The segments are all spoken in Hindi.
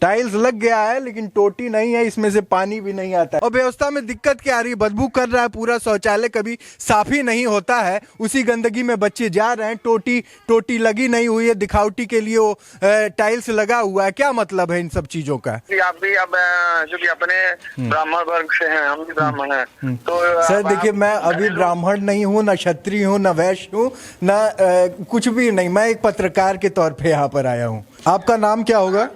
टाइल्स लग गया है लेकिन टोटी नहीं है, इसमें से पानी भी नहीं आता है। और व्यवस्था में दिक्कत क्या आ रही है, बदबू कर रहा है पूरा, शौचालय कभी साफ ही नहीं होता है, उसी गंदगी में बच्चे जा रहे हैं। टोटी लगी नहीं हुई है, दिखावटी के लिए वो टाइल्स लगा हुआ है। क्या मतलब है इन सब चीजों का? आप भी अब जो कि अपने ब्राह्मण वर्ग से हैं, हम भी ब्राह्मण हैं, तो सर देखिए, मैं अभी ब्राह्मण नहीं हूँ, ना क्षत्रिय हूँ, ना वैश्य हूँ, ना कुछ भी नहीं। मैं एक पत्रकार के तौर पे यहाँ पर आया हूँ। आपका नाम क्या होगा?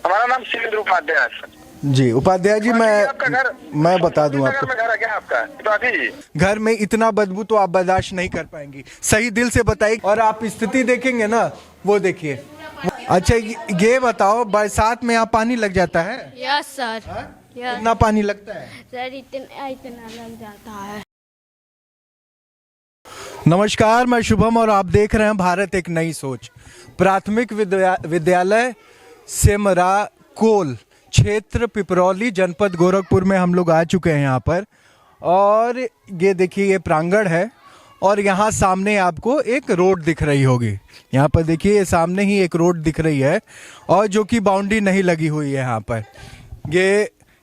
हमारा नाम शिवेंद्र उपाध्याय है सर। जी उपाध्याय जी, मैं बता दूं आपको, घर है क्या आपका? तो जी घर में इतना बदबू तो आप बर्दाश्त नहीं कर पाएंगी। सही दिल से बताइए। और आप स्थिति देखेंगे ना, वो देखिए। अच्छा ये बताओ, बरसात में यहाँ पानी लग जाता है? Yes sir. कितना पानी लगता है सर? इतना लग जाता है। नमस्कार, मैं शुभम और आप देख रहे हैं भारत एक नई सोच। प्राथमिक विद्यालय सेमराकोल, क्षेत्र पिपरौली, जनपद गोरखपुर में हम लोग आ चुके हैं यहाँ पर। और ये देखिए, ये प्रांगण है और यहाँ सामने आपको एक रोड दिख रही होगी। यहाँ पर देखिए, ये सामने ही एक रोड दिख रही है और जो कि बाउंड्री नहीं लगी हुई है यहाँ पर।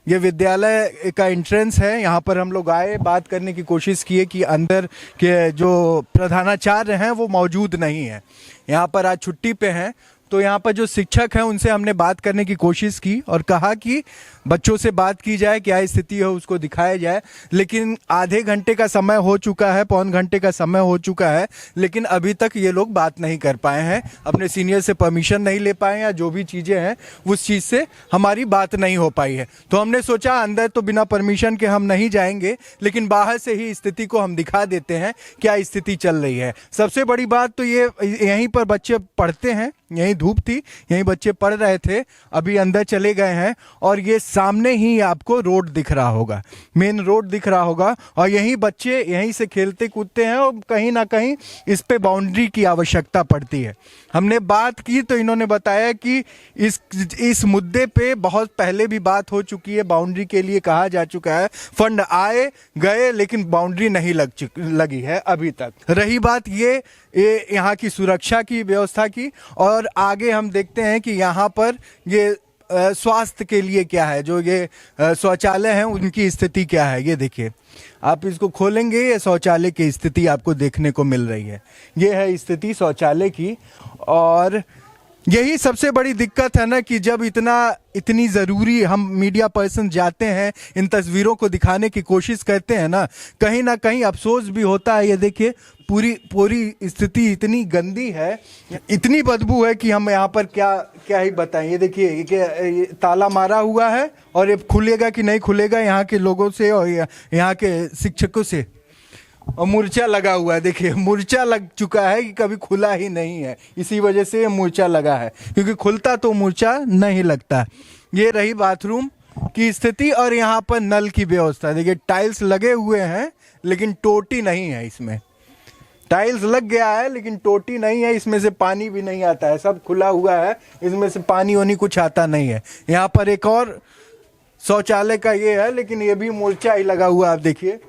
ये विद्यालय का एंट्रेंस है। यहाँ पर हम लोग आए, बात करने की कोशिश किए कि अंदर के जो प्रधानाचार्य हैं वो मौजूद नहीं है, यहाँ पर आज छुट्टी पे हैं। तो यहाँ पर जो शिक्षक हैं उनसे हमने बात करने की कोशिश की और कहा कि बच्चों से बात की जाए, क्या स्थिति है उसको दिखाया जाए। लेकिन आधे घंटे का समय हो चुका है, पौन घंटे का समय हो चुका है, लेकिन अभी तक ये लोग बात नहीं कर पाए हैं, अपने सीनियर से परमिशन नहीं ले पाए, या जो भी चीज़ें हैं उस चीज़ से हमारी बात नहीं हो पाई है। तो हमने सोचा अंदर तो बिना परमिशन के हम नहीं जाएंगे, लेकिन बाहर से ही स्थिति को हम दिखा देते हैं क्या स्थिति चल रही है। सबसे बड़ी बात तो ये, यहीं पर बच्चे पढ़ते हैं, यहीं धूप थी, यहीं बच्चे पढ़ रहे थे, अभी अंदर चले गए हैं। और ये सामने ही आपको रोड दिख रहा होगा, मेन रोड दिख रहा होगा, और यहीं बच्चे यहीं से खेलते कूदते हैं और कहीं ना कहीं इस पे बाउंड्री की आवश्यकता पड़ती है। हमने बात की तो इन्होंने बताया कि इस मुद्दे पे बहुत पहले भी बात हो चुकी है, बाउंड्री के लिए कहा जा चुका है, फंड आए गए, लेकिन बाउंड्री नहीं लगी है अभी तक। रही बात ये यहाँ की सुरक्षा की व्यवस्था की, और आगे हम देखते हैं कि यहाँ पर ये स्वास्थ्य के लिए क्या है, जो ये शौचालय हैं उनकी स्थिति क्या है। ये देखिए, आप इसको खोलेंगे, ये शौचालय की स्थिति आपको देखने को मिल रही है। ये है स्थिति शौचालय की। और यही सबसे बड़ी दिक्कत है ना कि जब इतनी ज़रूरी हम मीडिया पर्सन जाते हैं, इन तस्वीरों को दिखाने की कोशिश करते हैं ना कहीं अफसोस भी होता है। ये देखिए, पूरी स्थिति इतनी गंदी है, इतनी बदबू है कि हम यहाँ पर क्या ही बताएं। ये देखिए, ये ताला मारा हुआ है और ये खुलेगा कि नहीं खुलेगा यहाँ के लोगों से और यहाँ के शिक्षकों से। और मूर्छा लगा हुआ है, देखिए मूर्छा लग चुका है कि कभी खुला ही नहीं है, इसी वजह से मूर्छा लगा है, क्योंकि खुलता तो मूर्छा नहीं लगता। ये रही बाथरूम की स्थिति। और यहाँ पर नल की व्यवस्था देखिए, टाइल्स लगे हुए हैं लेकिन टोटी नहीं है इसमें। टाइल्स लग गया है लेकिन टोटी नहीं है, इसमें से पानी भी नहीं आता है, सब खुला हुआ है, इसमें से पानी वानी कुछ आता नहीं है। यहाँ पर एक और शौचालय का ये है, लेकिन ये भी मूर्छा ही लगा हुआ। आप देखिए,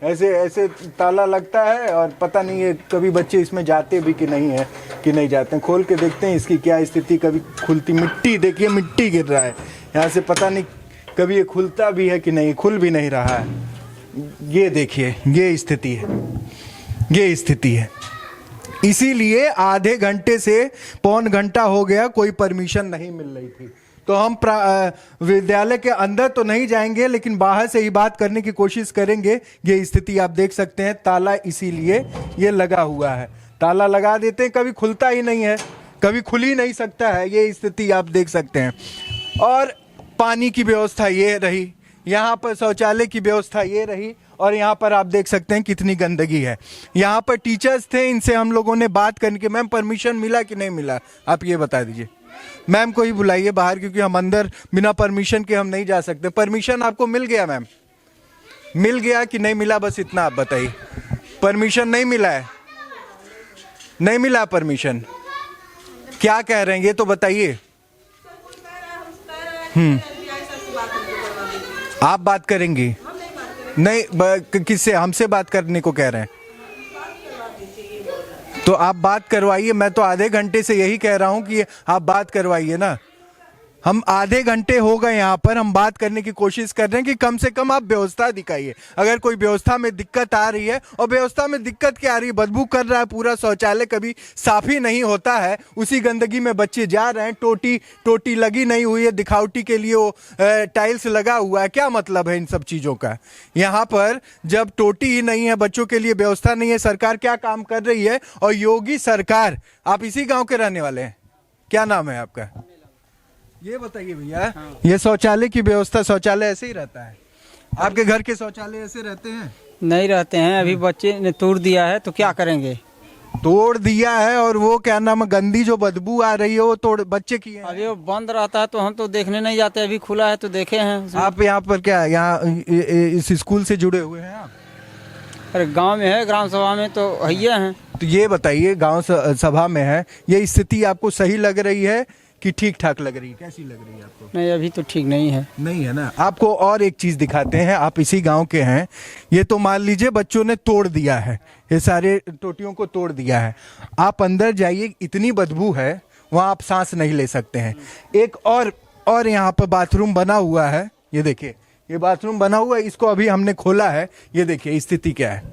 ऐसे ताला लगता है और पता नहीं है कभी बच्चे इसमें जाते भी कि नहीं जाते हैं। खोल के देखते हैं इसकी क्या स्थिति, कभी खुलती। मिट्टी देखिए, मिट्टी गिर रहा है यहाँ से, पता नहीं कभी ये खुलता भी है कि नहीं, खुल भी नहीं रहा है। ये देखिए, ये स्थिति है। इसीलिए आधे घंटे से पौन घंटा हो गया, कोई परमिशन नहीं मिल रही थी। तो हम विद्यालय के अंदर तो नहीं जाएंगे, लेकिन बाहर से ही बात करने की कोशिश करेंगे। ये स्थिति आप देख सकते हैं, ताला इसीलिए ये लगा हुआ है, ताला लगा देते हैं, कभी खुलता ही नहीं है, कभी खुल ही नहीं सकता है। ये स्थिति आप देख सकते हैं। और पानी की व्यवस्था ये रही, यहाँ पर शौचालय की व्यवस्था ये रही, और यहाँ पर आप देख सकते हैं कितनी गंदगी है। यहाँ पर टीचर्स थे, इनसे हम लोगों ने बात करने के, मैम परमिशन मिला कि नहीं मिला, आप ये बता दीजिए। मैम को ही बुलाइए बाहर, क्योंकि हम अंदर बिना परमिशन के हम नहीं जा सकते। परमिशन आपको मिल गया मैम? मिल गया कि नहीं मिला, बस इतना आप बताइए। परमिशन नहीं मिला है? नहीं मिला परमिशन? क्या कह रहे हैं ये तो बताइए। आप बात करेंगी? नहीं, किससे? हमसे बात करने को कह रहे हैं? तो आप बात करवाइए। मैं तो आधे घंटे से यही कह रहा हूं कि आप बात करवाइए ना। हम आधे घंटे हो गए यहाँ पर, हम बात करने की कोशिश कर रहे हैं कि कम से कम आप व्यवस्था दिखाइए। अगर कोई व्यवस्था में दिक्कत आ रही है, और व्यवस्था में दिक्कत क्या आ रही है, बदबू कर रहा है पूरा शौचालय, कभी साफ ही नहीं होता है, उसी गंदगी में बच्चे जा रहे हैं, टोटी लगी नहीं हुई है, दिखावटी के लिए वो टाइल्स लगा हुआ है। क्या मतलब है इन सब चीज़ों का? यहाँ पर जब टोटी ही नहीं है, बच्चों के लिए व्यवस्था नहीं है, सरकार क्या काम कर रही है? और योगी सरकार, आप इसी गाँव के रहने वाले हैं, क्या नाम है आपका? ये बताइए भैया, ये शौचालय की व्यवस्था, शौचालय ऐसे ही रहता है? आपके घर के शौचालय ऐसे रहते हैं? नहीं रहते हैं, अभी बच्चे ने तोड़ दिया है तो क्या करेंगे? तोड़ दिया है, और वो क्या नाम है, गंदी जो बदबू आ रही है वो तोड़ बच्चे की है। अभी वो बंद रहता है तो हम तो देखने नहीं जाते, अभी खुला है तो देखे हैं। आप यहाँ पर क्या यहाँ इस स्कूल से जुड़े हुए हैं आप? अरे गांव में है, ग्राम सभा में तो हैया हैं। तो ये बताइए, गांव सभा में है, ये स्थिति आपको सही लग रही है कि ठीक ठाक लग रही है? कैसी लग रही है आपको? नहीं, अभी तो ठीक नहीं है। नहीं है ना? आपको और एक चीज दिखाते हैं, आप इसी गांव के हैं। ये तो मान लीजिए बच्चों ने तोड़ दिया है, ये सारे टोटियों को तोड़ दिया है। आप अंदर जाइए, इतनी बदबू है, वहाँ आप सांस नहीं ले सकते हैं। एक और यहाँ पर बाथरूम बना हुआ है, ये देखिए, ये बाथरूम बना हुआ है, इसको अभी हमने खोला है। ये देखिए स्थिति क्या है,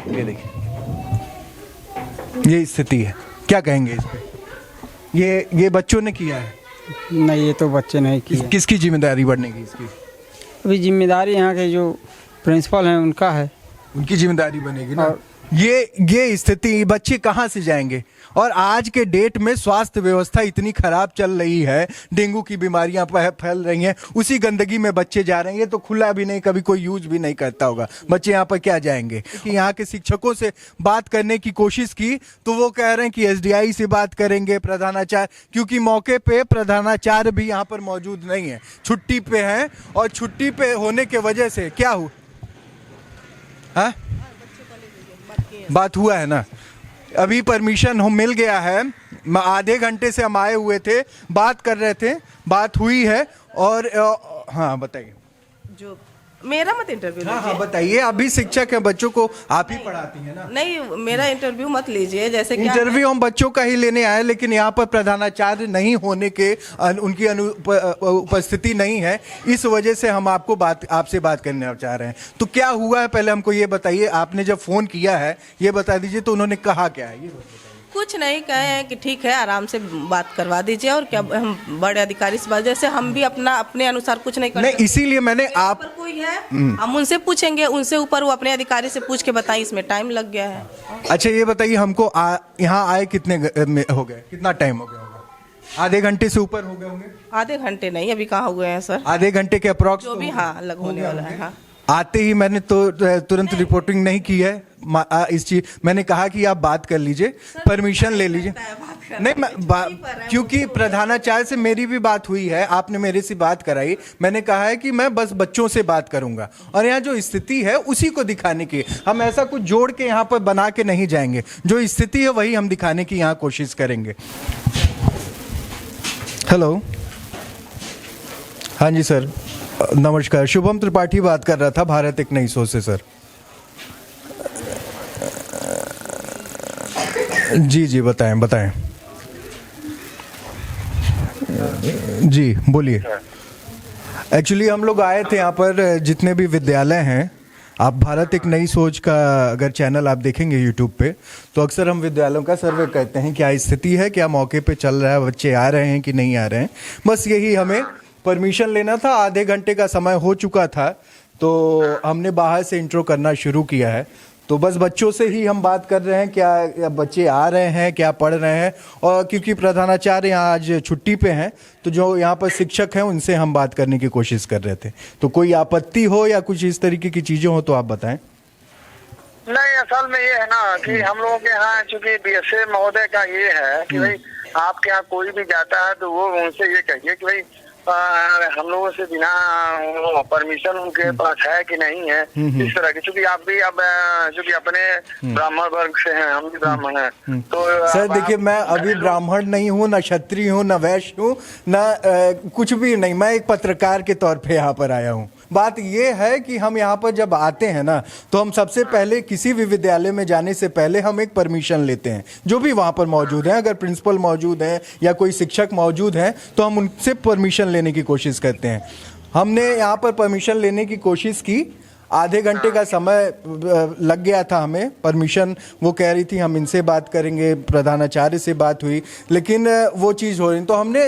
ये देखिए, ये स्थिति है। क्या कहेंगे इस पे? ये बच्चों ने किया है? नहीं, ये तो बच्चे नहीं किए। किसकी जिम्मेदारी बढ़नेगी इसकी? अभी जिम्मेदारी यहाँ के जो प्रिंसिपल हैं उनका है। उनकी जिम्मेदारी बनेगी ना। ये स्थिति, बच्चे कहाँ से जाएंगे? और आज के डेट में स्वास्थ्य व्यवस्था इतनी खराब चल रही है, डेंगू की बीमारियां फैल रही हैं, उसी गंदगी में बच्चे जा रहे हैं। ये तो खुला भी नहीं, कभी कोई यूज भी नहीं करता होगा, बच्चे यहाँ पर क्या जाएंगे? कि यहाँ के शिक्षकों से बात करने की कोशिश की तो वो कह रहे हैं कि एसडीआई से बात करेंगे, प्रधानाचार्य, क्योंकि मौके पे प्रधानाचार्य भी यहाँ पर मौजूद नहीं है, छुट्टी पे हैं। और छुट्टी पे होने के वजह से क्या हुआ? हाँ, बात हुआ है ना? अभी परमिशन हम मिल गया है, आधे घंटे से हम आए हुए थे, बात कर रहे थे, बात हुई है। और हाँ बताइए। जो मेरा मत इंटरव्यू लीजिए। हाँ बताइए, आप भी शिक्षक हैं, बच्चों को आप ही पढ़ाती हैं ना? नहीं, मेरा इंटरव्यू मत लीजिए। जैसे कि इंटरव्यू हम बच्चों का ही लेने आए, लेकिन यहाँ पर प्रधानाचार्य नहीं होने के, उनकी उपस्थिति नहीं है, इस वजह से हम आपसे बात करना चाह रहे हैं। तो क्या हुआ है, पहले हमको ये बताइए। आपने जब फोन किया है ये बता दीजिए, तो उन्होंने कहा क्या है? ये कुछ नहीं कहे हैं कि ठीक है, आराम से बात करवा दीजिए। और क्या, हम बड़े अधिकारी से बात, जैसे हम भी अपने अनुसार कुछ नहीं कर नहीं, इसीलिए मैंने आप कोई है, हम उनसे पूछेंगे, उनसे ऊपर वो अपने अधिकारी से पूछ के बताएं। इसमें टाइम लग गया है। अच्छा ये बताइए हमको, यहाँ आए कितने हो गए, कितना टाइम हो गया होगा? आधे घंटे से ऊपर हो गए होंगे? आधे घंटे नहीं, अभी कहाँ हुए हैं सर? आधे घंटे के अप्रॉक्स जो भी, हाँ, लग होने वाला है। हाँ, आते ही मैंने तो तुरंत रिपोर्टिंग नहीं की है इस चीज, मैंने कहा कि आप बात कर लीजिए, परमिशन ले लीजिए। नहीं, क्योंकि प्रधानाचार्य से मेरी भी बात हुई है, आपने मेरे से बात कराई, मैंने कहा है कि मैं बस बच्चों से बात करूंगा, और यहाँ जो स्थिति है उसी को दिखाने की, हम ऐसा कुछ जोड़ के यहाँ पर बना के नहीं जाएंगे, जो स्थिति है वही हम दिखाने की यहाँ कोशिश करेंगे। हेलो, हाँ जी सर, नमस्कार, शुभम त्रिपाठी बात कर रहा था, भारत एक नई सोच से। सर जी बताएं जी, बोलिए। एक्चुअली हम लोग आए थे यहाँ पर, जितने भी विद्यालय हैं, आप भारत एक नई सोच का अगर चैनल आप देखेंगे यूट्यूब पे, तो अक्सर हम विद्यालयों का सर्वे करते हैं, क्या स्थिति है, क्या मौके पे चल रहा है, बच्चे आ रहे हैं कि नहीं आ रहे हैं। बस यही हमें परमिशन लेना था, आधे घंटे का समय हो चुका था, तो हमने बाहर से इंट्रो करना शुरू किया है। तो बस बच्चों से ही हम बात कर रहे हैं, क्या बच्चे आ रहे हैं, क्या पढ़ रहे हैं। और क्योंकि प्रधानाचार्य यहाँ आज छुट्टी पे हैं, तो जो यहाँ पर शिक्षक हैं उनसे हम बात करने की कोशिश कर रहे थे। तो कोई आपत्ति हो या कुछ इस तरीके की चीजें हो तो आप बताएं। नहीं, असल में ये है ना कि हम लोगों के यहाँ चूंकि बीएसए महोदय का ये है कि भाई आपके यहाँ कोई भी जाता है तो वो उनसे ये कहिए कि भाई हम लोगों से बिना परमिशन उनके पास है कि नहीं है, इस तरह की। चूंकि आप भी अब चूंकि अपने ब्राह्मण वर्ग से हैं, हम भी ब्राह्मण हैं, तो सर देखिए, मैं अभी ब्राह्मण नहीं हूँ, ना क्षत्रिय हूँ, ना वैश्य हूँ, ना कुछ भी नहीं, मैं एक पत्रकार के तौर पे यहाँ पर आया हूँ। बात ये है कि हम यहाँ पर जब आते हैं ना, तो हम सबसे पहले किसी भी विद्यालय में जाने से पहले हम एक परमिशन लेते हैं, जो भी वहाँ पर मौजूद हैं। अगर प्रिंसिपल मौजूद हैं या कोई शिक्षक मौजूद हैं तो हम उनसे परमिशन लेने की कोशिश करते हैं। हमने यहाँ पर परमिशन लेने की कोशिश की, आधे घंटे का समय लग गया था हमें। परमिशन वो कह रही थी हम इनसे बात करेंगे, प्रधानाचार्य से बात हुई, लेकिन वो चीज़ हो रही, तो हमने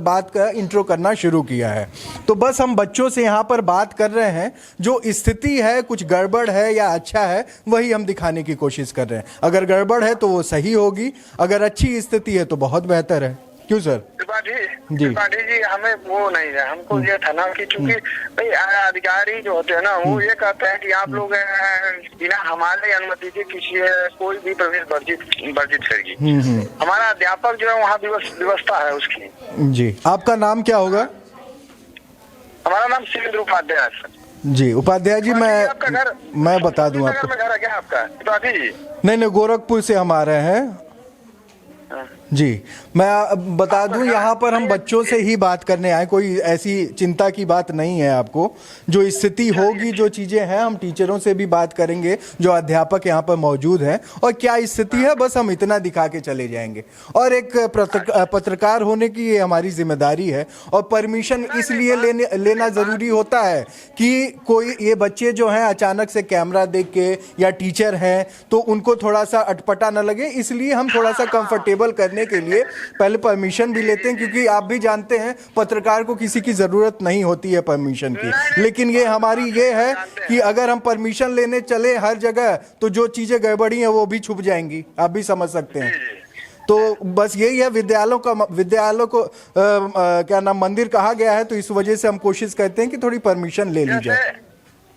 बात का इंट्रो करना शुरू किया है। तो बस हम बच्चों से यहाँ पर बात कर रहे हैं, जो स्थिति है कुछ गड़बड़ है या अच्छा है वही हम दिखाने की कोशिश कर रहे हैं। अगर गड़बड़ है तो वो सही होगी, अगर अच्छी स्थिति है तो बहुत बेहतर है। क्यों सर? त्रिपाठी जी हमें वो नहीं है, हमको ये था ना कि चूंकि भाई अधिकारी जो होते हैं ना वो ये कहते हैं कि आप लोग बिना हमारे अनुमति के किसी कोई भी प्रवेश वर्जित करेगी। हमारा अध्यापक जो है वहाँ व्यवस्था है उसकी। जी, आपका नाम क्या होगा? हमारा नाम शिवेंद्र उपाध्याय है सर। जी उपाध्याय जी, मैं बता दूं आपको। घर है क्या आपका त्रिपाठी जी? नहीं, गोरखपुर से हम आ रहे हैं। जी, मैं बता दूं, यहाँ पर हम बच्चों से ही बात करने आए, कोई ऐसी चिंता की बात नहीं है आपको। जो स्थिति होगी, जो चीज़ें हैं, हम टीचरों से भी बात करेंगे जो अध्यापक यहाँ पर मौजूद हैं, और क्या स्थिति है बस हम इतना दिखा के चले जाएंगे। और एक पत्रकार होने की ये हमारी जिम्मेदारी है, और परमिशन इसलिए लेना ज़रूरी होता है कि कोई ये बच्चे जो हैं अचानक से कैमरा देख के या टीचर हैं तो उनको थोड़ा सा अटपटा न लगे, इसलिए हम थोड़ा सा कंफर्टेबल करने के लिए पहले परमिशन भी लेते हैं। क्योंकि आप भी जानते हैं पत्रकार को किसी की जरूरत नहीं होती है परमिशन की, लेकिन ये हमारी ये है कि अगर हम परमिशन लेने चले हर जगह तो जो चीजें गड़बड़ी हैं वो भी छुप जाएंगी, आप भी समझ सकते हैं। तो बस यही है, विद्यालयों को क्या नाम मंदिर कहा गया है, तो इस वजह से हम कोशिश करते हैं कि थोड़ी परमिशन ले ली जाए।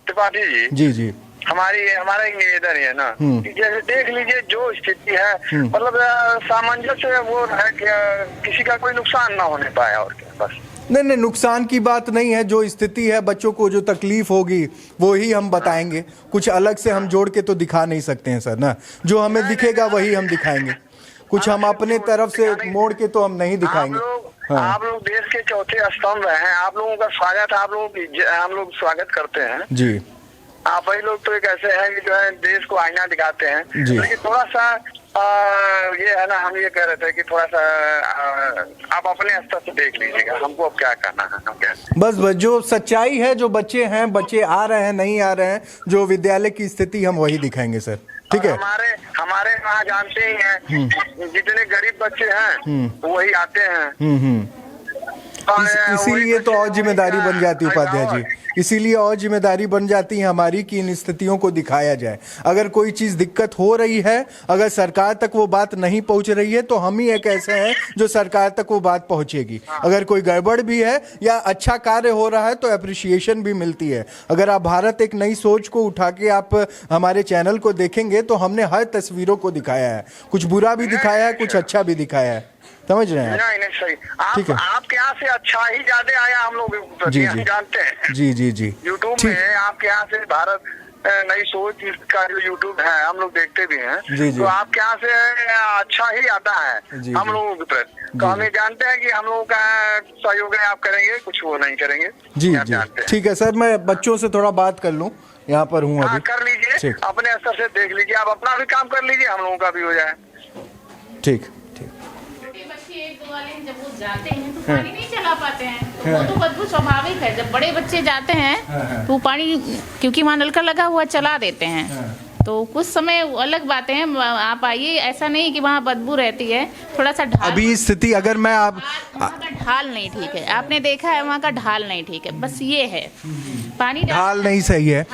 त्रिपाठी जी जी, हमारा एक निवेदन है ना कि जैसे देख लीजिए जो स्थिति है, मतलब सामंजस्य वो है कि किसी का कोई नुकसान ना होने पाए, और क्या बस। नहीं, नुकसान की बात नहीं है, जो स्थिति है बच्चों को जो तकलीफ होगी वो ही हम बताएंगे, कुछ अलग से हम जोड़ के तो दिखा नहीं सकते हैं सर ना। जो हमें दिखेगा वही हम दिखाएंगे, कुछ हम अपने तरफ से मोड़ के तो हम नहीं दिखाएंगे। आप लोग देश के चौथे स्तंभ हैं, आप लोगों का स्वागत, हम लोग स्वागत करते हैं जी। आप वही लोग तो एक ऐसे हैं कि जो है देश को आईना दिखाते हैं, लेकिन थोड़ा सा ये है ना, हम ये कह रहे थे कि थोड़ा सा आप अपने स्तर से देख लीजिएगा, हमको अब क्या करना है। हम क्या बस जो सच्चाई है, जो बच्चे हैं, बच्चे आ रहे हैं नहीं आ रहे हैं, जो विद्यालय की स्थिति हम वही दिखाएंगे सर, ठीक है। हमारे यहाँ जानते ही हैं जितने गरीब बच्चे हैं वही आते हैं, इसीलिए तो और जिम्मेदारी बन जाती है उपाध्याय जी, इसीलिए और जिम्मेदारी बन जाती है हमारी कि इन स्थितियों को दिखाया जाए। अगर कोई चीज़ दिक्कत हो रही है, अगर सरकार तक वो बात नहीं पहुंच रही है, तो हम ही एक ऐसे हैं जो सरकार तक वो बात पहुंचेगी। अगर कोई गड़बड़ भी है या अच्छा कार्य हो रहा है तो अप्रिसिएशन भी मिलती है। अगर आप भारत एक नई सोच को उठा के आप हमारे चैनल को देखेंगे तो हमने हर तस्वीरों को दिखाया है, कुछ बुरा भी दिखाया है, कुछ अच्छा भी दिखाया है, समझ रहे हैं? नहीं सही, ठीक है। आपके यहाँ से अच्छा ही ज्यादा आया, हम लोग जी जानते हैं। जी यूट्यूब में आपके यहाँ से भारत नई सोच का जो यूट्यूब है हम लोग देखते भी हैं, तो आपके यहाँ से अच्छा ही आता है हम लोगों के प्रति। तो हमें जानते हैं कि हम लोगों का सहयोग है, आप करेंगे, कुछ वो नहीं करेंगे। जी ठीक है सर, मैं बच्चों से थोड़ा बात कर लूँ, यहाँ पर हूँ अभी। कर लीजिए, अपने स्तर से देख लीजिए, आप अपना भी काम कर लीजिए, हम लोगों का भी हो जाए। ठीक। एक दो वाले जब वो जाते हैं तो पानी नहीं चला पाते हैं, वो तो बदबू स्वाभाविक है। जब बड़े बच्चे जाते हैं तो पानी, क्योंकि वहाँ नलका लगा हुआ, चला देते हैं, तो कुछ समय अलग बातें हैं। आप आइए, ऐसा नहीं कि वहाँ बदबू रहती है, थोड़ा सा ढाल, अभी स्थिति अगर मैं वहाँ का ढाल नहीं ठीक है, आपने देखा है वहाँ का ढाल नहीं ठीक है, बस ये है, पानी ढाल नहीं सही है।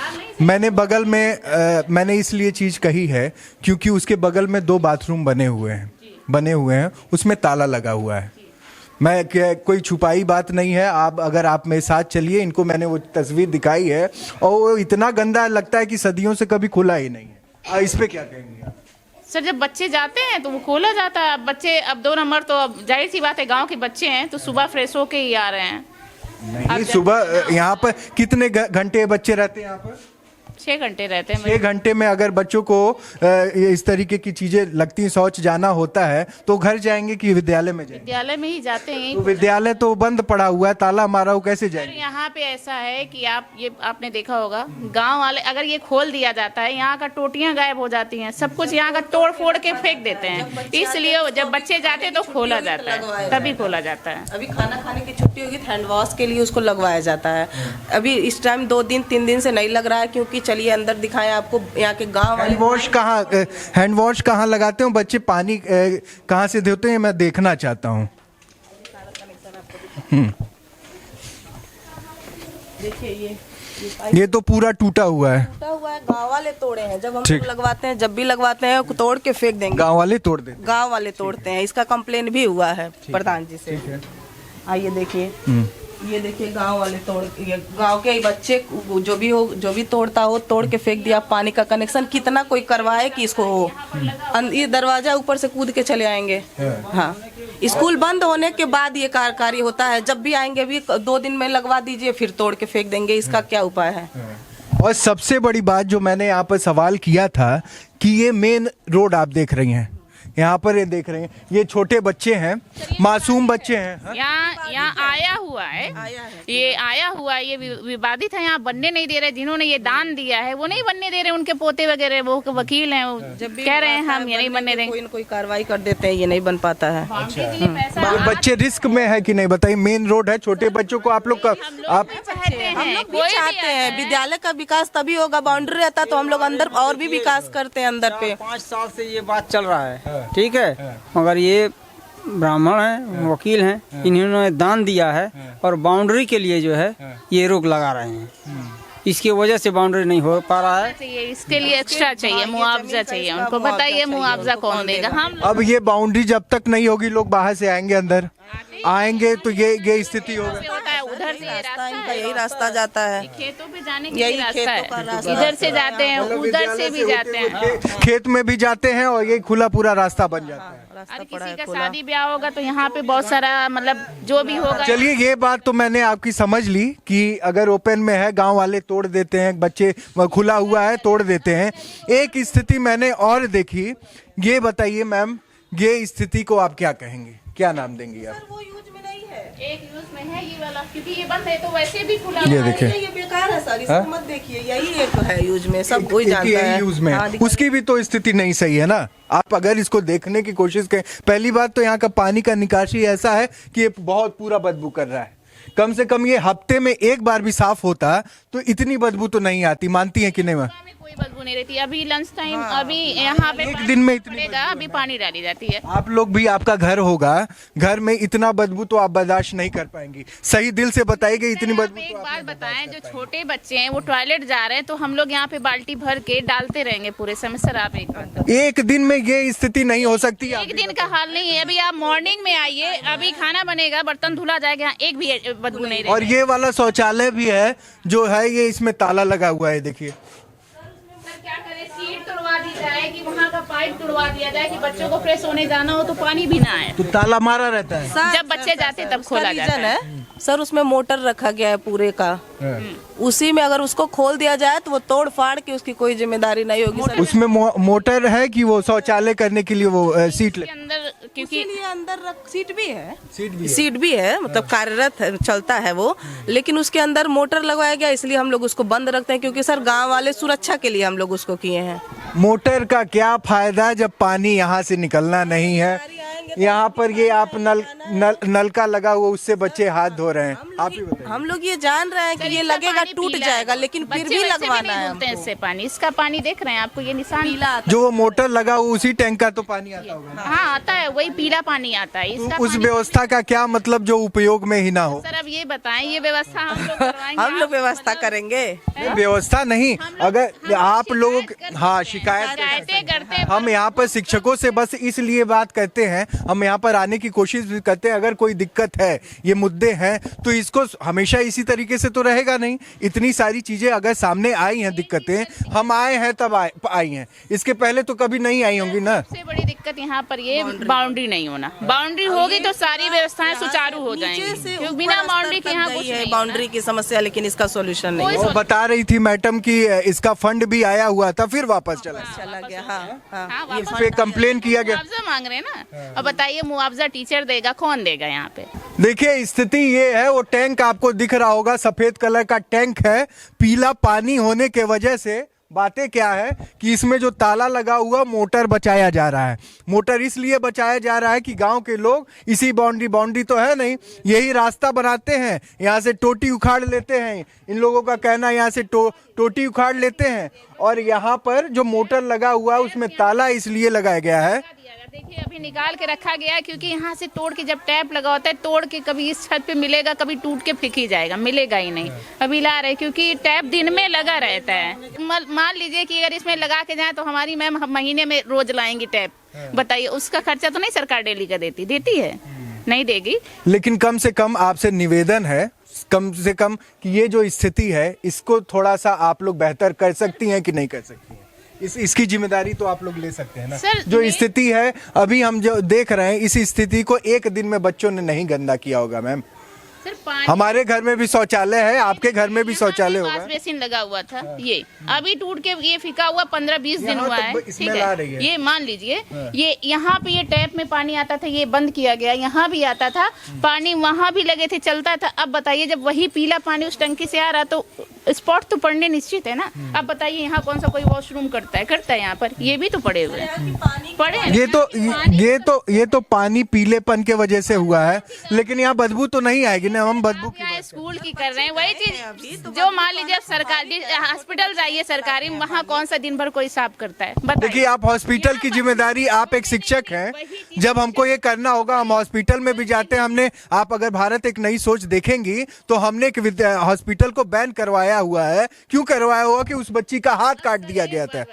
मैंने बगल में मैंने इसलिए चीज कही है क्योंकि उसके बगल में 2 बाथरूम बने हुए हैं, उसमें ताला लगा हुआ है। मैं कोई छुपाई बात नहीं है, अगर आप मेरे साथ चलिए, इनको मैंने वो तस्वीर दिखाई है और वो इतना गंदा लगता है कि सदियों से कभी खुला ही नहीं है। इस पे क्या कहेंगे आप? सर, जब बच्चे जाते हैं तो वो खोला जाता है। अब बच्चे, अब 2 नंबर तो अब जाहिर सी बात है, गांव के बच्चे हैं तो सुबह फ्रेश होके ही आ रहे हैं। नहीं, सुबह यहाँ पर कितने घंटे बच्चे रहते हैं यहाँ पर? 6 घंटे रहते हैं। 6 घंटे में अगर बच्चों को इस तरीके की चीजें लगती हैं, शौच जाना होता है, तो घर जाएंगे कि विद्यालय में जाएंगे? विद्यालय में ही जाते हैं। तो विद्यालय तो बंद पड़ा हुआ है, ताला मारा हुआ, कैसे जाएंगे? यहाँ पे ऐसा है कि आपने देखा होगा, गांव वाले अगर ये खोल दिया जाता है, यहाँ का टोटियां गायब हो जाती हैं, सब कुछ यहाँ का तोड़ फोड़ के फेंक देते हैं। इसलिए जब बच्चे जाते हैं तो खोला जाता है, तभी खोला जाता है। अभी खाना खाने की छुट्टी होगी तो हैंड वॉश के लिए उसको लगवाया जाता है। अभी इस टाइम 2 दिन 3 दिन से नहीं लग रहा है, क्योंकि चलिए अंदर दिखाएं आपको, यहाँ के गांव वाले हैंड वॉश कहाँ लगाते हो बच्चे? पानी कहाँ से देते हैं, मैं देखना चाहता हूँ। देखिए ये तो पूरा टूटा हुआ है। टूटा हुआ है, गांव वाले तोड़े हैं। जब हम लोग लगवाते हैं, जब भी लगवाते हैं तोड़ के फेंक देंगे। गांव वाले तोड़ देते हैं? गांव वाले तोड़ते हैं। इसका कंप्लेन भी हुआ है प्रधान जी से। आइए देखिए, ये देखिए गांव वाले गांव के बच्चे जो भी तोड़ता हो तोड़ के फेंक दिया। पानी का कनेक्शन कितना कोई करवाए कि इसको हो, ये दरवाजा ऊपर से कूद के चले आएंगे। हाँ, स्कूल बंद होने के बाद ये कार्य होता है। जब भी आएंगे भी 2 दिन में लगवा दीजिए, फिर तोड़ के फेंक देंगे। इसका क्या उपाय है? और सबसे बड़ी बात जो मैंने यहाँ पर सवाल किया था कि ये मेन रोड आप देख रही हैं, यहाँ पर ये देख रहे हैं, ये छोटे बच्चे हैं, मासूम बच्चे हैं। यहाँ आया हुआ है, ये आया हुआ है, ये विवादित है। यहाँ बनने नहीं दे रहे। जिन्होंने ये दान दिया है वो नहीं बनने दे रहे, उनके पोते वगैरह, वो वकील हैं, वो कह रहे हैं हम ये नहीं बनने देंगे। कोई कार्रवाई कर देते हैं, ये नहीं बन पाता है। बच्चे रिस्क में है कि नहीं बताइए? मेन रोड है, छोटे बच्चों को आप लोग हम लोग भी चाहते हैं विद्यालय का विकास तभी होगा। बाउंड्री रहता तो हम लोग अंदर और भी विकास करते हैं। अंदर पे 5 साल से ये बात चल रहा है, ठीक है, मगर ये ब्राह्मण हैं, वकील हैं, इन्होंने दान दिया है और बाउंड्री के लिए जो है ये रोक लगा रहे हैं। इसकी वजह से बाउंड्री नहीं हो पा रहा है। इसके लिए एक्स्ट्रा चाहिए, मुआवजा चाहिए उनको। बताइए मुआवजा कौन देगा? हम अब ये बाउंड्री जब तक नहीं होगी, लोग बाहर से आएंगे, अंदर आएंगे तो ये स्थिति होगा। उधर से इनका यही रास्ता जाता है, खेतों पे जाने के लिए रास्ता है। इधर से जाते हैं, उधर से भी जाते हैं, खेत में भी जाते हैं, और ये खुला पूरा रास्ता बन जाता है। अरे किसी का शादी ब्याह होगा तो यहाँ पे बहुत सारा, मतलब जो भी होगा। चलिए, ये बात तो मैंने आपकी समझ ली कि अगर ओपन में है, गांव वाले तोड़ देते हैं, बच्चे खुला हुआ है तोड़ देते हैं। एक स्थिति मैंने और देखी, ये बताइए मैम, ये स्थिति को आप क्या कहेंगे, क्या नाम देंगी आप? वो यूज में नहीं है। एक यूज में है ये वाला, क्योंकि ये बंद है तो वैसे भी खुला ये देखिए, ये बेकार है सर, इसको मत देखिए। यही एक है यूज में, सब कोई जानता है यूज में। उसकी भी तो स्थिति नहीं सही है ना। आप अगर इसको देखने की कोशिश करें, पहली बात तो यहाँ का पानी का निकासी ऐसा है कि ये बहुत पूरा बदबू कर रहा है। कम से कम ये हफ्ते में एक बार भी साफ होता तो इतनी बदबू तो नहीं आती। मानती है कि नहीं? कोई बदबू नहीं रहती। अभी लंच टाइम, अभी यहाँ पे एक दिन में इतनी अभी पानी डाली जाती है। आप लोग भी, आपका घर होगा, घर में इतना बदबू तो आप बर्दाश्त नहीं कर पाएंगी। सही दिल से बताइए, इतनी बदबू। एक बात बताएं, जो छोटे बच्चे हैं वो टॉयलेट जा रहे हैं तो हम लोग यहाँ पे बाल्टी भर के डालते रहेंगे पूरे समय। सर आप एक दिन में ये स्थिति नहीं हो सकती। एक दिन का हाल नहीं है। अभी आप मॉर्निंग में आइए, अभी खाना बनेगा, बर्तन धुला जाएगा, एक भी बदबू नहीं रहेगी। और ये वाला शौचालय भी है जो है, ये इसमें ताला लगा हुआ है। देखिए क्या करें, सीट तोड़वा दी जाए कि वहाँ का पाइप तोड़वा दिया जाए कि बच्चों को फ्रेश होने जाना हो तो पानी भी ना आए। तो ताला मारा रहता है। जब बच्चे जाते तब खोला जाता है। सर उसमें मोटर रखा गया है पूरे का, उसी में अगर उसको खोल दिया जाए तो वो तोड़ फाड़ के उसकी कोई जिम्मेदारी नहीं होगी सर। उसमें मोटर है कि वो शौचालय करने के लिए वो सीट के अंदर, क्योंकि अंदर सीट भी है, सीट भी है, मतलब कार्यरत है, चलता है वो, लेकिन उसके अंदर मोटर लगवाया गया, इसलिए हम लोग उसको बंद रखते हैं। क्योंकि सर गांव वाले सुरक्षा के लिए हम लोग उसको किए हैं। मोटर का क्या फायदा जब पानी यहाँ से निकलना नहीं है? यहाँ पर ये आप नलका लगा हुआ, उससे बच्चे हाथ धो रहे हैं। आप ही बताइए। हम लोग ये जान रहे हैं कि ये लगेगा टूट जाएगा, लेकिन फिर भी लगवाना है। इससे पानी, इसका पानी देख रहे हैं आपको, ये निशान जो वो मोटर लगा हुआ उसी टैंक का तो पानी आता होगा। हाँ आता है, वही पीला पानी आता है। इसका उस व्यवस्था का क्या मतलब जो उपयोग में ही ना हो? सर अब ये बताएं, ये व्यवस्था हम लोग करवाएंगे। हम लोग व्यवस्था करेंगे। व्यवस्था नहीं, अगर आप लोग, हाँ, शिकायतें करते। हम यहाँ पर शिक्षकों से बस इसलिए बात करते हैं, हम यहाँ पर आने की कोशिश भी करते हैं। अगर कोई दिक्कत है, ये मुद्दे हैं, तो इसको हमेशा इसी तरीके से तो रहेगा नहीं। इतनी सारी चीजें अगर सामने आई हैं, दिक्कतें, हम आए हैं तब आई हैं, इसके पहले तो कभी नहीं आई होंगी ना। सबसे बड़ी दिक्कत यहाँ पर ये बाउंड्री नहीं होना। बाउंड्री होगी तो सारी व्यवस्थाएं सुचारू हो जाएंगी, क्योंकि बिना बाउंड्री के यहाँ कुछ है नहीं बाउंड्री की समस्या, लेकिन इसका सोल्यूशन नहीं है। वो बता रही थी मैडम कि इसका फंड भी आया हुआ था, फिर वापस चला गया। हाँ, इस पे कंप्लेन किया गया। मुआवजा मांग रहे हैं ना, अब बताइए मुआवजा टीचर देगा, कौन देगा यहाँ पे? देखिए स्थिति ये है, वो टैंक आपको दिख रहा होगा, सफेद कलर का टैंक है, पीला पानी होने के वजह से बातें क्या है कि इसमें जो ताला लगा हुआ मोटर बचाया जा रहा है। मोटर इसलिए बचाया जा रहा है कि गांव के लोग इसी बाउंड्री तो है नहीं, यही रास्ता बनाते हैं, यहाँ से टोटी उखाड़ लेते हैं। इन लोगों का कहना है यहाँ से टोटी उखाड़ लेते हैं, और यहाँ पर जो मोटर लगा हुआ है उसमें ताला इसलिए लगाया गया है। देखिए अभी निकाल के रखा गया है, क्योंकि यहाँ से तोड़ के जब टैप लगा होता है, तोड़ के कभी इस छत पे मिलेगा, कभी टूट के फेंक ही जाएगा, मिलेगा ही नहीं। अभी ला रहे क्योंकि टैप दिन में लगा रहता है। मान लीजिए कि अगर इसमें लगा के जाए तो हमारी मैम महीने में रोज लाएंगी टैप, बताइए उसका खर्चा तो नहीं सरकार डेली का देती है, नहीं देगी। लेकिन कम से कम आपसे निवेदन है, कम से कम कि ये जो स्थिति है इसको थोड़ा सा आप लोग बेहतर कर सकती हैं कि नहीं कर सकती हैं? इसकी जिम्मेदारी तो आप लोग ले सकते हैं ना। जो स्थिति है अभी हम जो देख रहे हैं, इस स्थिति को एक दिन में बच्चों ने नहीं गंदा किया होगा मैम। हमारे घर में भी शौचालय है, आपके घर में भी शौचालय होगा। वॉश बेसिन लगा हुआ था, ये अभी टूट के ये फिका हुआ 15-20 दिन हुआ है, ठीक है। ये मान लीजिए ये यहाँ पे ये टैप में पानी आता था, ये बंद किया गया, यहाँ भी आता था पानी, वहाँ भी लगे थे, चलता था। अब बताइए जब वही पीला पानी उस टंकी से आ रहा तो स्पॉट तो पड़ने निश्चित है ना। अब बताइए यहाँ कौन सा कोई वॉशरूम करता है यहाँ पर? ये भी तो पड़े हुए पड़े। ये तो पानी पीलेपन के वजह से हुआ है, लेकिन यहाँ बदबू तो नहीं आएगी ना। हम बदबू की स्कूल की कर रहे हैं वही चीज जो मान लीजिए सरकारी हॉस्पिटल जाइए सरकारी, वहाँ कौन सा दिन भर कोई साफ करता है? देखिए आप हॉस्पिटल की जिम्मेदारी, आप एक शिक्षक हैं, जब हमको ये करना होगा हम हॉस्पिटल में भी जाते हैं। हमने, आप अगर भारत एक नई सोच देखेंगी तो हमने एक हॉस्पिटल को बैन करवाया हुआ है। क्यों करवाया हुआ? कि उस बच्ची का हाथ काट दिया गया था।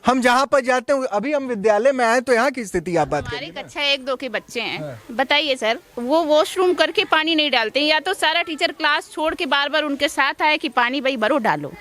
हम जहाँ पर जाते हैं, अभी हम विद्यालय में आए तो यहाँ की स्थिति आप बात करें। कक्षा 1-2 के बच्चे हैं, बताइए सर, वो वॉशरूम करके पानी नहीं डालते, या तो सारा टीचर क्लास छोड़ के बार बार उनके साथ आए कि पानी भाई भरो डालो,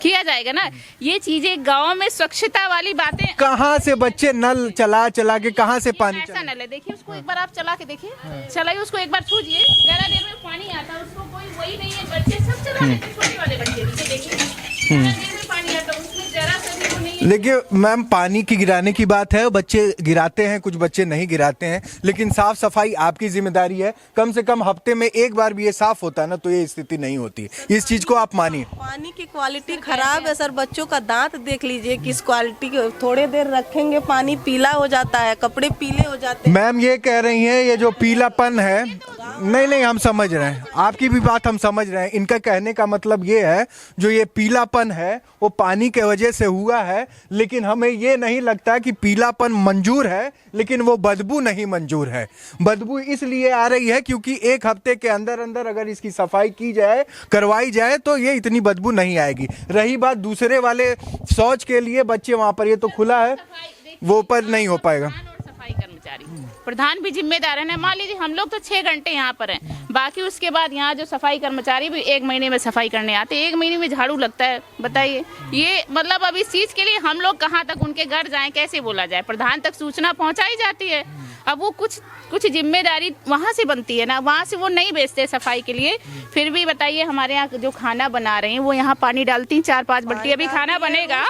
किया जाएगा ना। ये चीजें गाँव में स्वच्छता वाली बातें। कहाँ से बच्चे नल चला के कहाँ से पानी? ऐसा नल है, देखिए उसको एक बार आप चला के देखिए, चलाइए उसको एक बार छूजिए, जरा देर में पानी आता है, उसको कोई वही नहीं है। बच्चे सब चला लेते हैं, छोटे वाले बच्चे देखिए, जरा देर में पानी आता है, उसमें जरा सा भी वो नहीं है। देखिए मैम, पानी की गिराने की बात है, बच्चे गिराते हैं, कुछ बच्चे नहीं गिराते हैं, लेकिन साफ सफाई आपकी जिम्मेदारी है। कम से कम हफ्ते में एक बार भी ये साफ होता है ना, तो ये स्थिति नहीं होती। इस चीज को आप मानिए। पानी की क्वालिटी खराब है सर, बच्चों का दांत देख लीजिए किस क्वालिटी के, थोड़े देर रखेंगे पानी पीला हो जाता है, कपड़े पीले हो जाते हैं। मैम ये कह रही हैं ये जो पीलापन है, नहीं हम समझ रहे हैं आपकी भी बात, हम समझ रहे हैं। इनका कहने का मतलब ये है जो ये पीलापन है वो पानी के वजह से हुआ है, लेकिन हमें ये नहीं लगता कि पीलापन मंजूर है, लेकिन वो बदबू नहीं मंजूर है। बदबू इसलिए आ रही है क्योंकि एक हफ्ते के अंदर अंदर अगर इसकी सफाई की जाए, करवाई जाए, तो ये इतनी बदबू नहीं आएगी। रही बात दूसरे वाले शौच के लिए बच्चे वहाँ पर, ये तो खुला है, वो पर नहीं हो पाएगा। सफाई कर्मचारी प्रधान भी जिम्मेदार है ना। मान लीजिए हम लोग तो 6 घंटे यहाँ पर हैं, बाकी उसके बाद यहाँ जो सफाई कर्मचारी भी 1 महीने में सफाई करने आते हैं, 1 महीने में झाड़ू लगता है। बताइए ये मतलब अब इस चीज के लिए हम लोग कहाँ तक उनके घर जाएं, कैसे बोला जाए? प्रधान तक सूचना पहुँचाई जाती है, अब वो कुछ जिम्मेदारी वहाँ से बनती है ना, वहाँ से वो नहीं भेजते सफाई के लिए। फिर भी बताइए हमारे यहाँ जो खाना बना रहे हैं वो यहाँ पानी डालती हैं 4-5 बाल्टी, अभी खाना बनेगा,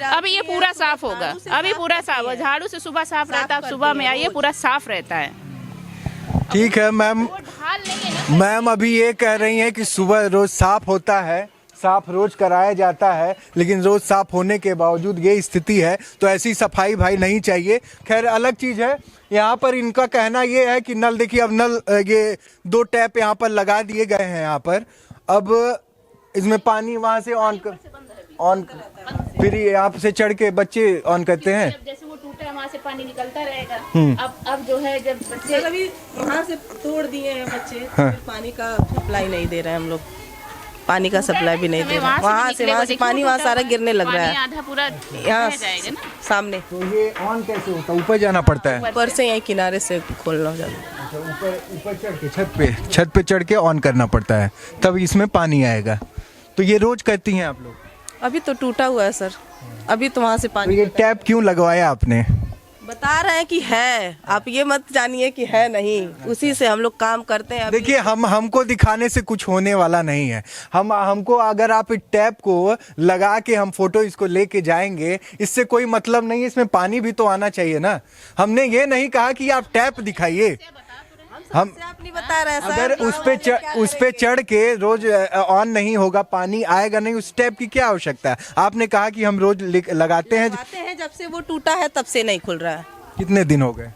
अभी ये पूरा साफ होगा, अभी पूरा साफ होगा, झाड़ू से सुबह साफ रहता है, सुबह में आइए पूरा साफ रहता है। ठीक है मैम अभी ये कह रही हैं कि सुबह रोज साफ होता है, साफ रोज कराया जाता है, लेकिन रोज साफ होने के बावजूद ये स्थिति है, तो ऐसी सफाई भाई नहीं चाहिए। खैर अलग चीज है, यहाँ पर इनका कहना ये है कि नल, देखिए अब नल, ये 2 टैप यहाँ पर लगा दिए गए हैं यहाँ पर, अब इसमें पानी वहाँ से ऑन फिर यहाँ से चढ़ के बच्चे ऑन करते हैं, जैसे वो टूटा वहाँ से पानी निकलता रहेगा। अब जो है जब बच्चे अभी वहाँ से तोड़ दिए हैं बच्चे, पानी का सप्लाई नहीं दे रहे हैं हम लोग। पानी का सप्लाई भी नहीं दे रहा। वहाँ से पानी वहाँ सारा गिरने लग रहा है, आधा पूरा यहाँ रह जाएगा ना। सामने तो ये ऑन कैसे होता है? ऊपर जाना पड़ता है? ऊपर से यहीं किनारे से खोलना हो जाता है। अच्छा, ऊपर चढ़ के छत पे चढ़ के ऑन करना पड़ता है, तब इसमें पानी आएगा। तो ये रोज करती हैं आप लोग? अभी तो टूटा हुआ है सर, अभी तो वहाँ से तो पानी ये टैप क्यों लगवाया आपने? बता रहे हैं कि है, आप ये मत जानिए कि है नहीं, उसी से हम लोग काम करते हैं। अभी देखिए, हमको दिखाने से कुछ होने वाला नहीं है। हमको अगर आप टैप को लगा के हम फोटो इसको लेके जाएंगे, इससे कोई मतलब नहीं है। इसमें पानी भी तो आना चाहिए ना। हमने ये नहीं कहा कि आप टैप दिखाइए। हम आप नहीं बता रहे हैं सर। अगर उस पे चढ़ के रोज ऑन नहीं होगा, पानी आएगा नहीं, उस टैप की क्या आवश्यकता है? आपने कहा कि हम रोज लगाते हैं। जब से वो टूटा है तब से नहीं खुल रहा है। कितने दिन हो गए?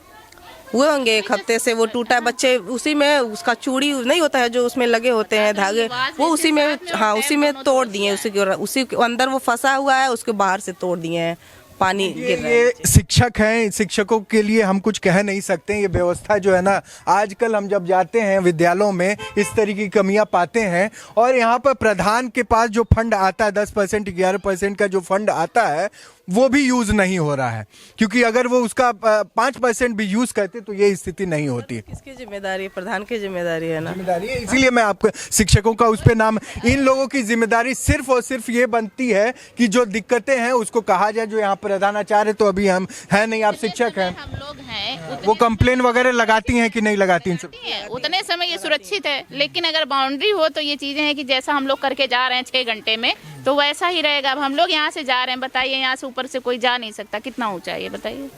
हुए होंगे 1 हफ्ते से वो टूटा है। बच्चे उसी में उसका चूड़ी नहीं होता है जो उसमें लगे होते हैं धागे, वो उसी में, हाँ उसी में तोड़ दिए। उसी के अंदर वो फंसा हुआ है, उसके बाहर से तोड़ दिए हैं, पानी गिर रहा है। ये शिक्षक हैं, शिक्षकों के लिए हम कुछ कह नहीं सकते। ये व्यवस्था जो है ना, आजकल हम जब जाते हैं विद्यालयों में इस तरह की कमियां पाते हैं। और यहाँ पर प्रधान के पास जो फंड आता है 10% 11% का जो फंड आता है, वो भी यूज नहीं हो रहा है। क्योंकि अगर वो उसका 5% भी यूज करते तो ये स्थिति नहीं होती। किसकी जिम्मेदारी है? प्रधान की जिम्मेदारी है ना। जिम्मेदारी है, इसीलिए मैं आपको शिक्षकों का उस पे नाम, इन लोगों की जिम्मेदारी सिर्फ और सिर्फ ये बनती है कि जो दिक्कतें हैं उसको कहा जाए। जो यहाँ प्रधानाचार्य तो अभी हम है नहीं, आप शिक्षक हैं, हम लोग हैं, वो कंप्लेन वगैरह लगाती हैं कि नहीं लगाती हैं? उतने समय ये सुरक्षित है। लेकिन अगर बाउंड्री हो तो ये चीजें हैं कि जैसा हम लोग करके जा रहे हैं 6 घंटे में, तो वैसा ही रहेगा। अब हम लोग यहाँ से जा रहे हैं, बताइए यहाँ से ऊपर से कोई जा नहीं सकता, कितना ऊंचा है ये बताइए।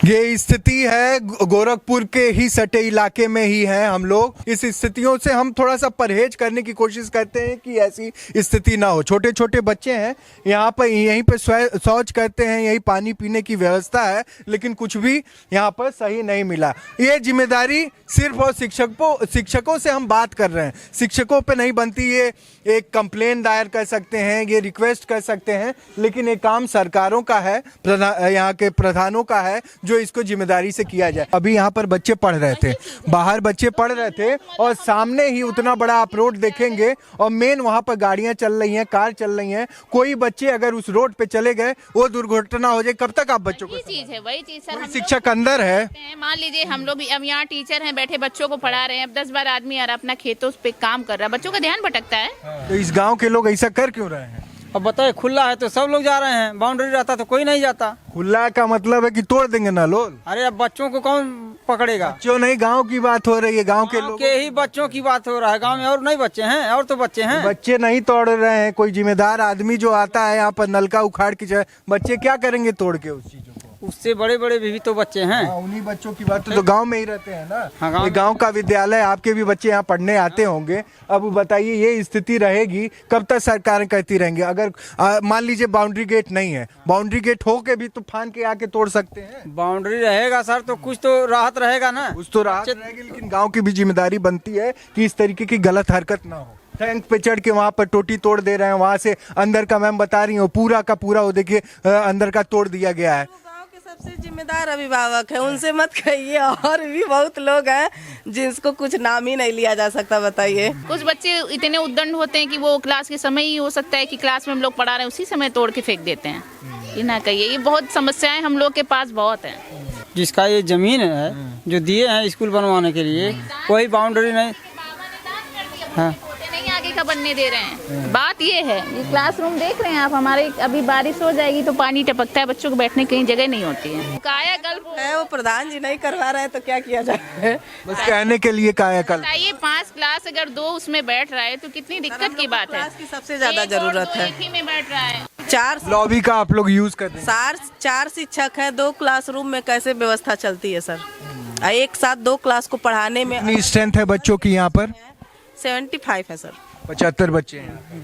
ये स्थिति है गोरखपुर के ही सटे इलाके में ही है हम लोग। इस स्थितियों से हम थोड़ा सा परहेज करने की कोशिश करते हैं कि ऐसी स्थिति ना हो। छोटे छोटे बच्चे हैं यहाँ पर, यहीं पर शौच करते हैं, यही पानी पीने की व्यवस्था है, लेकिन कुछ भी यहाँ पर सही नहीं मिला। ये जिम्मेदारी सिर्फ और शिक्षकों से हम बात कर रहे हैं, शिक्षकों पे नहीं बनती। ये एक कंप्लेन दायर कर सकते हैं, ये रिक्वेस्ट कर सकते हैं, लेकिन ये काम सरकारों का है, यहाँ के प्रधानों का है, जो इसको जिम्मेदारी से किया जाए। अभी यहाँ पर बच्चे पढ़ रहे थे, बाहर बच्चे पढ़ रहे थे, और सामने ही उतना बड़ा आप रोड देखेंगे, और मेन वहाँ पर गाड़ियां चल रही हैं, कार चल रही हैं। कोई बच्चे अगर उस रोड पे चले गए, वो दुर्घटना हो जाए। कब तक आप बच्चों को? चीज है वही चीज सर। शिक्षक अंदर है, मान लीजिए हम लोग भी अब यहाँ टीचर हैं, बैठे बच्चों को पढ़ा रहे हैं। अब 10-12 आदमी यार अपना खेतों पे काम कर रहा है, बच्चों का ध्यान भटकता है। तो इस गांव के लोग ऐसा कर क्यों रहे हैं? अब बताए, खुला है तो सब लोग जा रहे हैं, बाउंड्री रहता तो कोई नहीं जाता। खुला का मतलब है कि तोड़ देंगे ना लोग। अरे अब बच्चों को कौन पकड़ेगा? बच्चों नहीं, गांव की बात हो रही है, गांव के लोग के ही बच्चों की बात हो रहा है। गांव में और नहीं बच्चे हैं? और तो बच्चे हैं। बच्चे नहीं तोड़ रहे हैं। कोई जिम्मेदार आदमी जो आता है यहाँ पर नलका उखाड़ के जाए, बच्चे क्या करेंगे तोड़ के उस चीजों को? उससे बड़े बड़े भी तो बच्चे हैं। उन्हीं बच्चों की बात तो गांव में ही रहते हैं ना। हाँ, ये गांव का विद्यालय, आपके भी बच्चे यहाँ पढ़ने आते होंगे। अब बताइए, ये स्थिति रहेगी कब तक? सरकारें कहती रहेंगी। अगर मान लीजिए बाउंड्री गेट नहीं है, बाउंड्री गेट हो के भी तो फान के आके तोड़ सकते हैं। बाउंड्री रहेगा सर तो कुछ तो राहत रहेगा ना। कुछ तो राहत रहेगी, लेकिन गाँव की भी जिम्मेदारी बनती है कि इस तरीके की गलत हरकत ना हो। टैंक पे चढ़ के वहाँ पर टोटी तोड़ दे रहे हैं, वहाँ से अंदर का मैम बता रही हूँ पूरा का पूरा वो देखिए अंदर का तोड़ दिया गया है। सबसे जिम्मेदार अभिभावक है, उनसे मत कहिए। और भी बहुत लोग हैं जिसको कुछ नाम ही नहीं लिया जा सकता, बताइए। कुछ बच्चे इतने उद्दंड होते हैं कि वो क्लास के समय ही हो सकता है कि क्लास में हम लोग पढ़ा रहे हैं उसी समय तोड़ के फेंक देते हैं। ये ना कहिए, ये बहुत समस्याएं हम लोग के पास बहुत है। जिसका ये जमीन है जो दिए हैं स्कूल बनवाने के लिए, कोई बाउंड्री नहीं, हाँ नहीं आगे का बनने दे रहे हैं। बात ये है, ये क्लासरूम देख रहे हैं आप हमारे, अभी बारिश हो जाएगी तो पानी टपकता है, बच्चों को बैठने की कहीं जगह नहीं होती है। कायाकल्प है, वो प्रधान जी नहीं करवा रहे हैं तो क्या किया जाए? बस कहने के लिए कायाकल्प। बताइए 5 क्लास अगर 2 उसमें बैठ रहा है तो कितनी दिक्कत की बात है। क्लास की सबसे ज्यादा जरूरत है। एक ही में बैठ रहा है। 4 लॉबी का आप लोग यूज करते हैं? 4 शिक्षक हैं, 2 क्लासरूम में कैसे व्यवस्था चलती है सर? एक साथ 2 क्लास को पढ़ाने में कितनी स्ट्रेंथ है बच्चों की यहाँ पर? 75 है सर। 75 बच्चे हैं।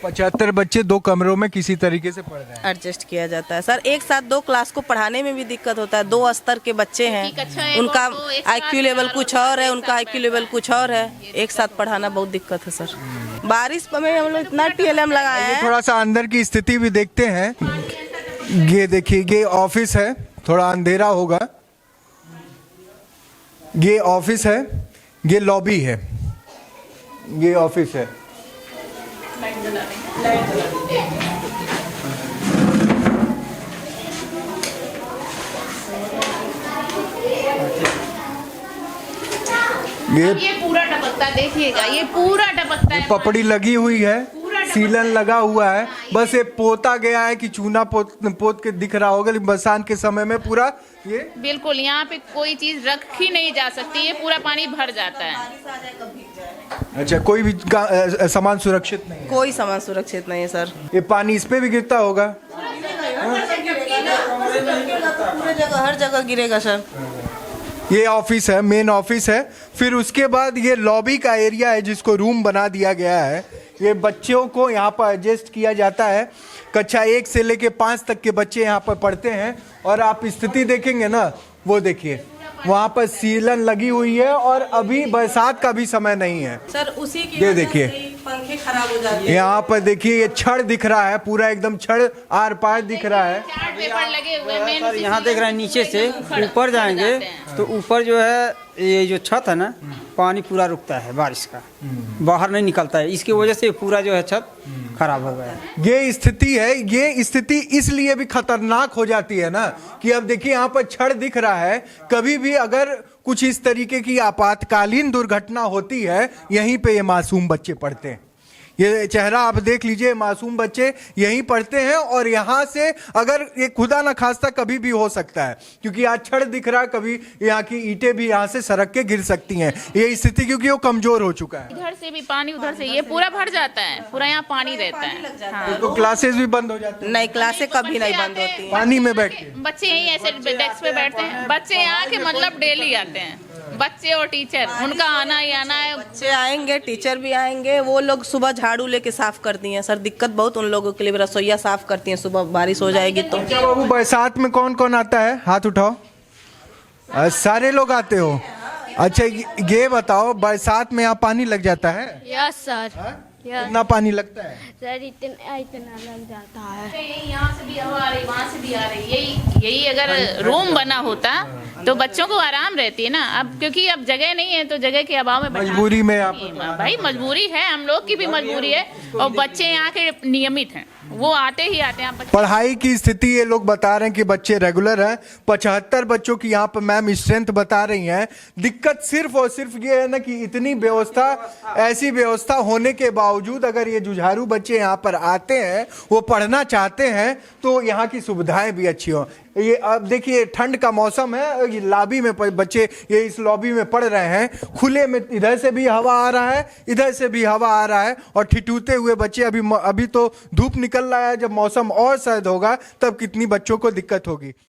75 बच्चे 2 कमरों में किसी तरीके से पढ़ रहे हैं। एडजस्ट किया जाता है सर। एक साथ 2 क्लास को पढ़ाने में भी दिक्कत होता है। 2 स्तर के बच्चे हैं, उनका IQ लेवल कुछ और है, उनका IQ लेवल कुछ और है। एक साथ पढ़ाना बहुत दिक्कत है सर। बारिश में हम लोग इतना TLM लगाए हैं। थोड़ा सा अंदर की स्थिति भी देखते हैं। ये देखिए, ये ऑफिस है, थोड़ा अंधेरा होगा। ये ऑफिस है, ये लॉबी है। ये ऑफिस है। ये पूरा टपकता, देखिएगा ये पूरा टपकता है। पपड़ी लगी हुई है, सीलन लगा हुआ है, बस ये पोता गया है कि चूना पोत के दिख रहा होगा, लेकिन बरसात के समय में पूरा ये बिल्कुल यहाँ पे कोई चीज रखी नहीं जा सकती, ये पूरा पानी भर जाता है। अच्छा, कोई भी सामान सुरक्षित नहीं है? कोई सामान सुरक्षित नहीं है सर। ये पानी इस पे भी गिरता होगा? पूरे जगह, हर जगह गिरेगा सर। ये ऑफिस है, मेन ऑफिस है। फिर उसके बाद ये लॉबी का एरिया है जिसको रूम बना दिया गया है। ये बच्चों को यहाँ पर एडजस्ट किया जाता है। कक्षा 1 से लेके 5 तक के बच्चे यहाँ पर पढ़ते हैं। और आप स्थिति देखेंगे ना, वो देखिए वहाँ पर सीलन लगी हुई है और अभी बरसात का भी समय नहीं है सर। उसी की ये वजह देखिए, से पंखे खराब हो जाते हैं। यहाँ पर देखिए ये छड़ दिख रहा है, पूरा एकदम छड़ आर पार दिख रहा है। चार्ट पेपर लगे हुए हैं, सर यहाँ देख रहे हैं, नीचे से ऊपर जाएंगे तो ऊपर जो है ये जो छत है ना, पानी पूरा रुकता है बारिश का, बाहर नहीं निकलता है। इसकी वजह से पूरा जो है छत खराब हो गया है। ये स्थिति है। ये स्थिति इसलिए भी खतरनाक हो जाती है ना कि अब देखिए यहाँ पर छड़ दिख रहा है। कभी भी अगर कुछ इस तरीके की आपातकालीन दुर्घटना होती है, यहीं पे ये मासूम बच्चे पढ़ते हैं। ये चेहरा आप देख लीजिए, मासूम बच्चे यहीं पढ़ते हैं। और यहाँ से अगर ये खुदा न खास्ता कभी भी हो सकता है, क्योंकि आज छड़ दिख रहा है, कभी यहाँ की ईंटें भी यहाँ से सरक के गिर सकती हैं। ये स्थिति क्योंकि वो कमजोर हो चुका है। इधर से भी पानी, उधर से ये पूरा भर जाता है, पूरा यहाँ पानी रहता है। हाँ। तो क्लासेस भी बंद हो जाते हैं नहीं, क्लासें कभी नहीं बंद होती हैं। पानी में बैठ के। बच्चे यहीं ऐसे डेस्क पे बैठते हैं। बच्चे यहाँ के मतलब डेली आते हैं, बच्चे और टीचर, उनका आना ही आना है। बच्चे आएंगे, टीचर भी आएंगे। वो लोग सुबह झाड़ू लेके साफ करती हैं सर। दिक्कत बहुत उन लोगों के लिए। रसोईया साफ करती हैं, सुबह बारिश हो जाएगी तो। अच्छा बाबू, बरसात में कौन कौन आता है? हाथ उठाओ। सारे लोग आते हो? अच्छा, ये बताओ, बरसात में यहाँ पानी लग जाता है? यस सर, यस कितना पानी लगता है? सर इतना लग जाता है। यहाँ से भी हवा आ रही, वहाँ से भी आ रही। यही अगर रूम बना होता तो बच्चों को आराम रहती है ना। अब क्योंकि अब जगह नहीं है तो जगह के अभाव में मजबूरी में आप भाई, मजबूरी है, हम लोग की भी मजबूरी है। और बच्चे यहाँ के नियमित हैं, वो आते ही आते हैं। पढ़ाई की स्थिति ये लोग बता रहे हैं कि बच्चे रेगुलर हैं। 75 बच्चों की यहाँ पर मैम स्ट्रेंथ बता रही हैं। दिक्कत सिर्फ और सिर्फ ये है ना कि इतनी व्यवस्था, ऐसी व्यवस्था होने के बावजूद अगर ये जुझारू बच्चे यहाँ पर आते हैं, वो पढ़ना चाहते हैं, तो यहाँ की सुविधाएं भी अच्छी हो। ये अब देखिए ठंड का मौसम है, ये लॉबी में बच्चे ये इस लॉबी में पढ़ रहे हैं। खुले में इधर से भी हवा आ रहा है, इधर से भी हवा आ रहा है और ठिठुरते हुए बच्चे। अभी तो धूप निकल रहा है, जब मौसम और सर्द होगा तब कितनी बच्चों को दिक्कत होगी।